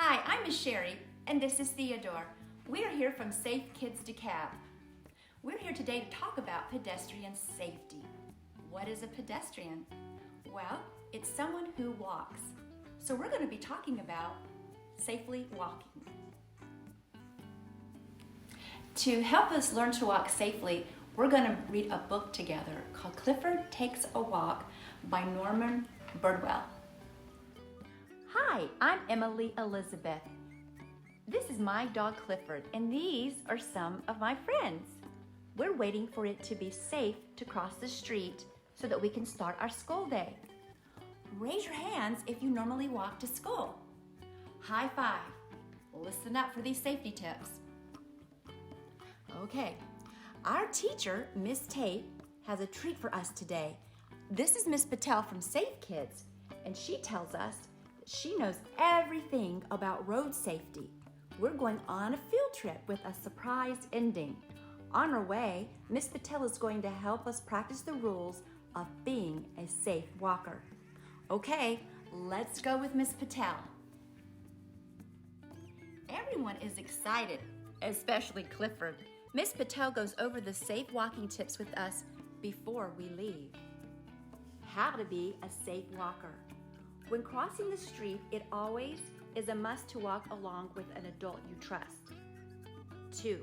Hi, I'm Miss Sherry, and this is Theodore. We are here from Safe Kids DeKalb. We're here today to talk about pedestrian safety. What is a pedestrian? Well, it's someone who walks. So we're going to be talking about safely walking. To help us learn to walk safely, we're going to read a book together called Clifford Takes a Walk by Norman Birdwell. Hi, I'm Emily Elizabeth. This is my dog Clifford, and these are some of my friends. We're waiting for it to be safe to cross the street so that we can start our school day. Raise your hands if you normally walk to school. High five. Listen up for these safety tips. Okay, our teacher, Miss Tate, has a treat for us today. This is Miss Patel from Safe Kids, and she tells us that she knows everything about road safety. We're going on a field trip with a surprise ending. On our way, Miss Patel is going to help us practice the rules of being a safe walker. Okay, let's go with Miss Patel. Everyone is excited, especially Clifford. Miss Patel goes over the safe walking tips with us before we leave. How to be a safe walker. When crossing the street, it always is a must to walk along with an adult you trust. 2.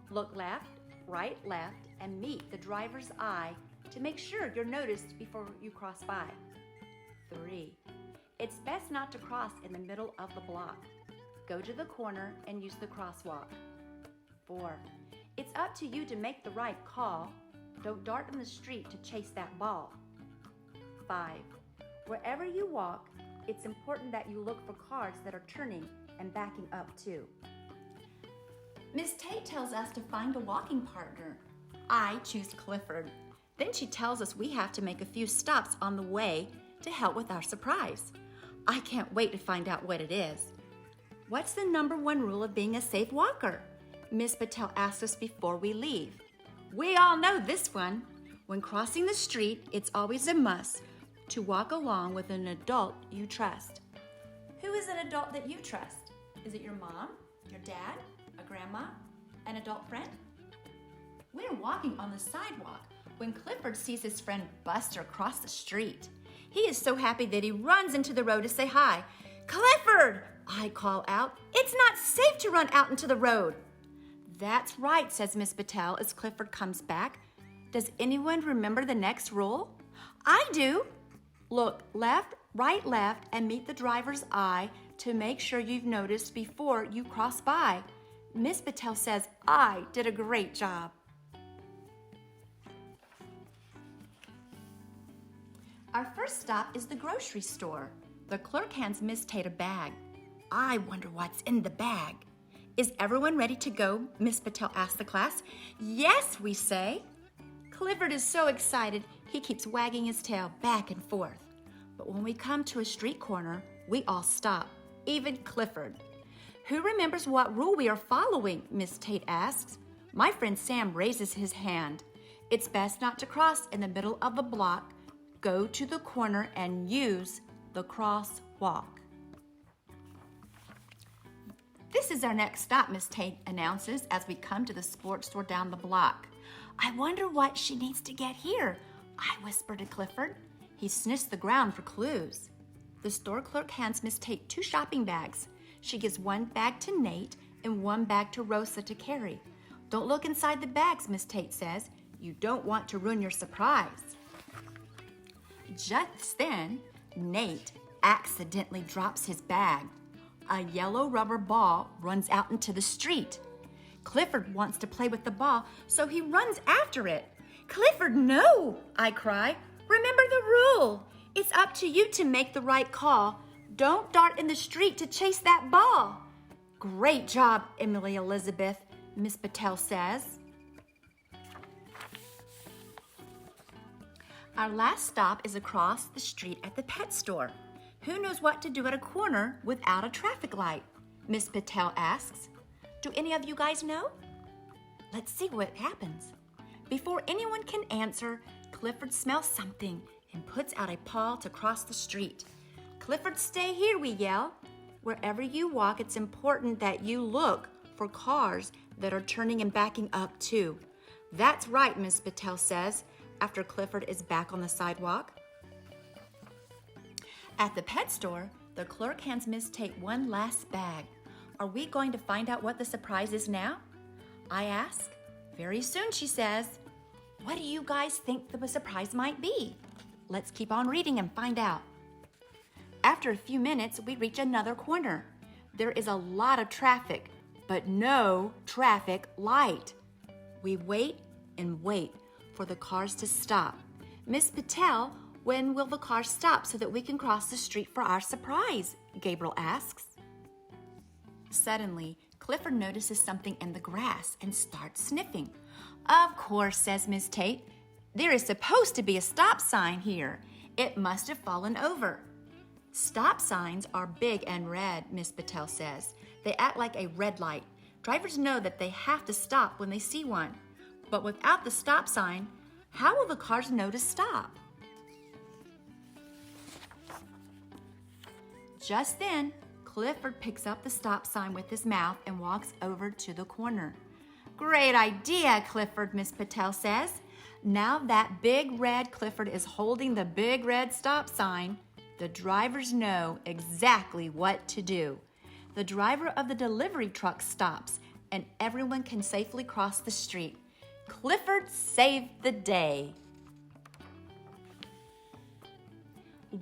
Look left, right, left, and meet the driver's eye to make sure you're noticed before you cross by. 3. It's best not to cross in the middle of the block. Go to the corner and use the crosswalk. 4. It's up to you to make the right call. Don't dart in the street to chase that ball. 5. Wherever you walk, it's important that you look for cars that are turning and backing up too. Miss Tate tells us to find a walking partner. I choose Clifford. Then she tells us we have to make a few stops on the way to help with our surprise. I can't wait to find out what it is. What's the number one rule of being a safe walker? Miss Patel asked us before we leave. We all know this one. When crossing the street, it's always a must to walk along with an adult you trust. Who is an adult that you trust? Is it your mom, your dad, a grandma, an adult friend? We're walking on the sidewalk when Clifford sees his friend Buster cross the street. He is so happy that he runs into the road to say hi. Clifford, I call out, it's not safe to run out into the road. That's right, says Miss Patel as Clifford comes back. Does anyone remember the next rule? I do. Look left, right, left, and meet the driver's eye to make sure you've noticed before you cross by. Miss Patel says I did a great job. Our first stop is the grocery store. The clerk hands Miss Tate a bag. I wonder what's in the bag. Is everyone ready to go? Miss Patel asks the class. Yes, we say. Clifford is so excited, he keeps wagging his tail back and forth. But when we come to a street corner, we all stop, even Clifford. Who remembers what rule we are following? Miss Tate asks. My friend Sam raises his hand. It's best not to cross in the middle of the block. Go to the corner and use the crosswalk. This is our next stop, Miss Tate announces as we come to the sports store down the block. I wonder what she needs to get here, I whisper to Clifford. He sniffs the ground for clues. The store clerk hands Miss Tate 2 shopping bags. She gives one bag to Nate and one bag to Rosa to carry. Don't look inside the bags, Miss Tate says. You don't want to ruin your surprise. Just then, Nate accidentally drops his bag. A yellow rubber ball runs out into the street. Clifford wants to play with the ball, so he runs after it. Clifford, no, I cry. Remember the rule. It's up to you to make the right call. Don't dart in the street to chase that ball. Great job, Emily Elizabeth, Miss Patel says. Our last stop is across the street at the pet store. Who knows what to do at a corner without a traffic light? Miss Patel asks. Do any of you guys know? Let's see what happens. Before anyone can answer, Clifford smells something and puts out a paw to cross the street. Clifford, stay here, we yell. Wherever you walk, it's important that you look for cars that are turning and backing up too. That's right, Miss Patel says, after Clifford is back on the sidewalk. At the pet store, the clerk hands Miss Tate one last bag. Are we going to find out what the surprise is now? I ask. Very soon, she says. What do you guys think the surprise might be? Let's keep on reading and find out. After a few minutes, we reach another corner. There is a lot of traffic, but no traffic light. We wait and wait for the cars to stop. Miss Patel, when will the cars stop so that we can cross the street for our surprise? Gabriel asks. Suddenly, Clifford notices something in the grass and starts sniffing. Of course, says Miss Tate. There is supposed to be a stop sign here. It must have fallen over. Stop signs are big and red, Miss Patel says. They act like a red light. Drivers know that they have to stop when they see one. But without the stop sign, how will the cars know to stop? Just then, Clifford picks up the stop sign with his mouth and walks over to the corner. Great idea, Clifford, Miss Patel says. Now that big red Clifford is holding the big red stop sign, the drivers know exactly what to do. The driver of the delivery truck stops, and everyone can safely cross the street. Clifford saved the day.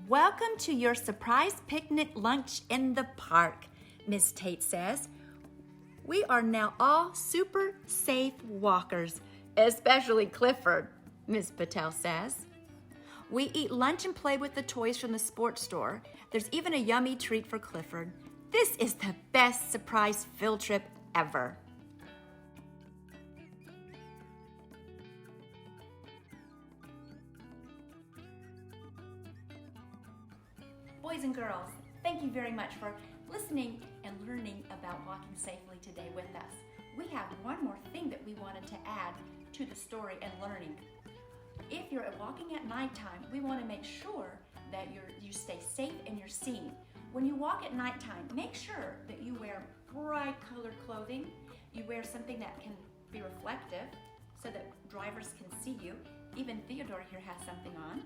Welcome to your surprise picnic lunch in the park, Miss Tate says. We are now all super safe walkers, especially Clifford, Miss Patel says. We eat lunch and play with the toys from the sports store. There's even a yummy treat for Clifford. This is the best surprise field trip ever. Boys and girls, thank you very much for listening and learning about walking safely today with us. We have one more thing that we wanted to add to the story and learning. If you're walking at nighttime, we want to make sure that you stay safe and you're seen. When you walk at nighttime, make sure that you wear bright colored clothing. You wear something that can be reflective so that drivers can see you. Even Theodore here has something on.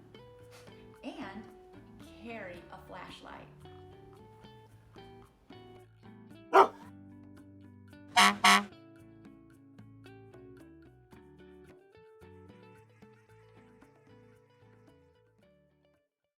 And carry a flashlight.